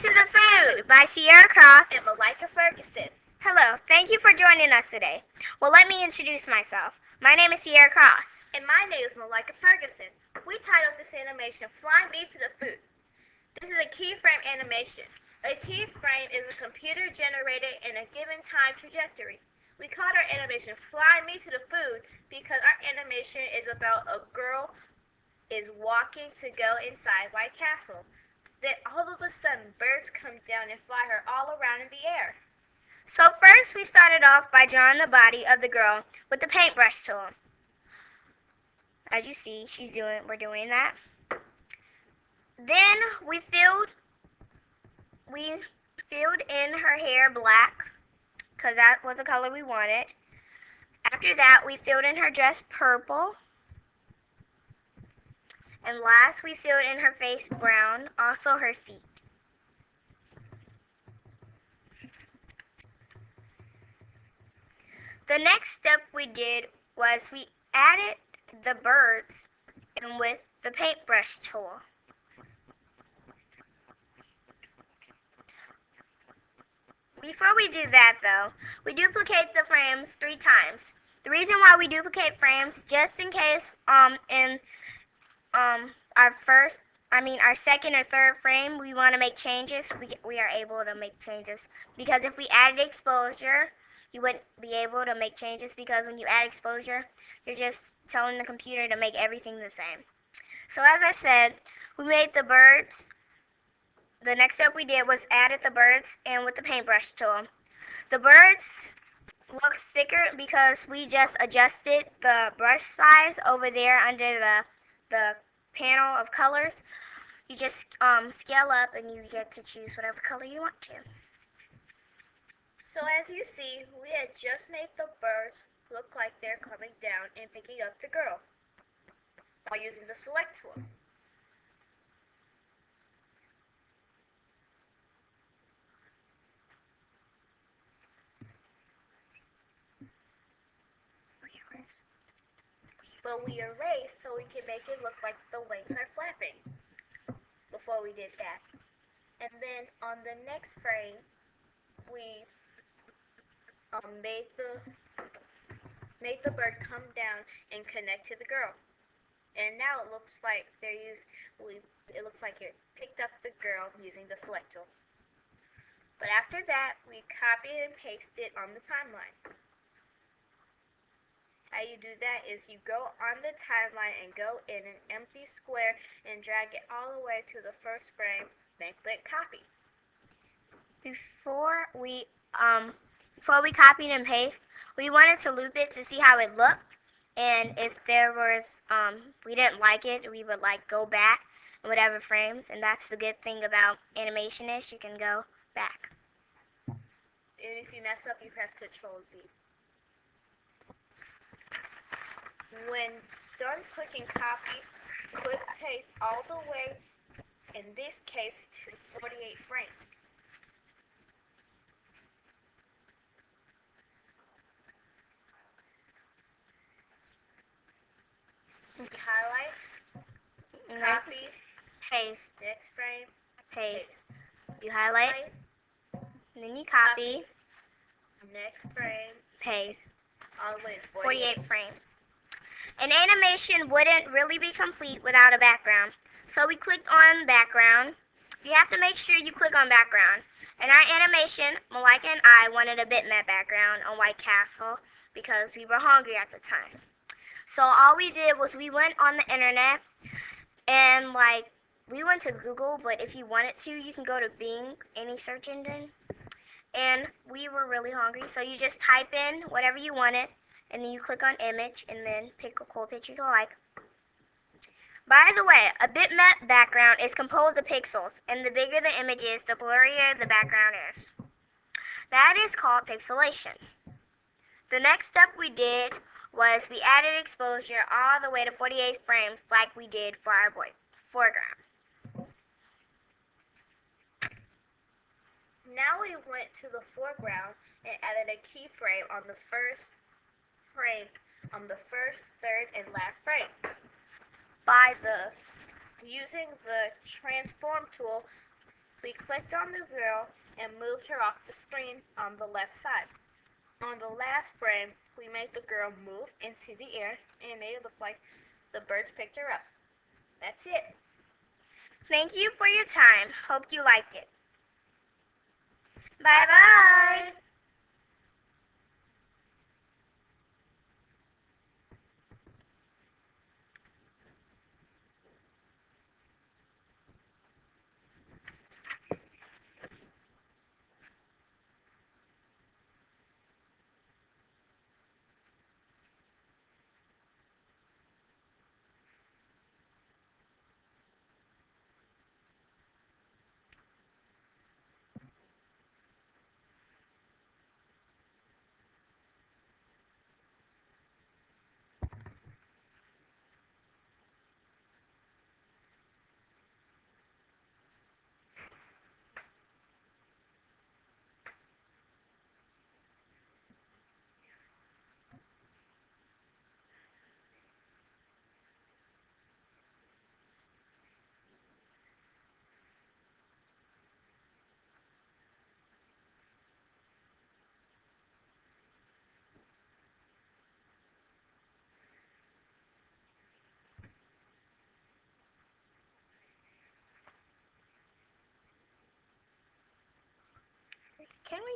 to the Food by Sierra and Malaika Ferguson. Hello, thank you for joining us today. Well, let me introduce myself. My name is Sierra Cross. And my name is Malaika Ferguson. We titled this animation Fly Me to the Food. This is a keyframe animation. A keyframe is a computer generated in a given time trajectory. We called our animation Fly Me to the Food because our animation is about a girl is walking to go inside White Castle. Then all of a sudden, birds come down and fly her all around in the air. So first we started off by drawing the body of the girl with the paintbrush tool. As you see, we're doing that. Then we filled in her hair black because that was the color we wanted. After that, we filled in her dress purple. And last, we filled in her face brown, also her feet. The next step we did was we added the birds in with the paintbrush tool. Before we do that though, we duplicate the frames 3 times. The reason why we duplicate frames, just in case in our second or third frame we want to make changes, we are able to make changes. Because if we added exposure, you wouldn't be able to make changes, because when you add exposure, you're just telling the computer to make everything the same. So as I said, we made the birds. The next step we did was added the birds in with the paintbrush tool. The birds look thicker because we just adjusted the brush size over there under the panel of colors. You just scale up and you get to choose whatever color you want to. So as you see, we had just made the birds look like they're coming down and picking up the girl by using the select tool. But we erased so we can make it look like the wings are flapping before we did that. And then on the next frame, we made the bird come down and connect to the girl. And now it looks like it looks like it picked up the girl using the select tool. But after that, we copied and pasted on the timeline. How you do that is you go on the timeline and go in an empty square and drag it all the way to the first frame, then click copy. Before we copied and pasted, we wanted to loop it to see how it looked, and if there was we didn't like it, we would go back in whatever frames. And that's the good thing about animation, is you can go back. And if you mess up, you press Control Z. When done clicking copy, click paste all the way, in this case, to 48 frames. Highlight, copy, Paste. next frame, Paste. You highlight, and then you copy, next frame, paste. all the way to 48 frames. An animation wouldn't really be complete without a background. So we clicked on background. You have to make sure you click on background. In our animation, Malaika and I wanted a bitmap background on White Castle because we were hungry at the time. So all we did was we went on the internet and we went to Google, but if you wanted to, you can go to Bing, any search engine. And we were really hungry, so you just type in whatever you wanted, and then you click on image, and then pick a cool picture you like. By the way, a bitmap background is composed of pixels, and the bigger the image is, the blurrier the background is. That is called pixelation. The next step we did was we added exposure all the way to 48 frames like we did for our foreground. Now we went to the foreground and added a keyframe on the first frame, on the first, third, and last frame. Using the transform tool, We clicked on the girl and moved her off the screen on the left side. On the last frame, we made the girl move into the air and made it look like the birds picked her up. That's it. Thank you for your time. Hope you liked it. Bye-bye. Can we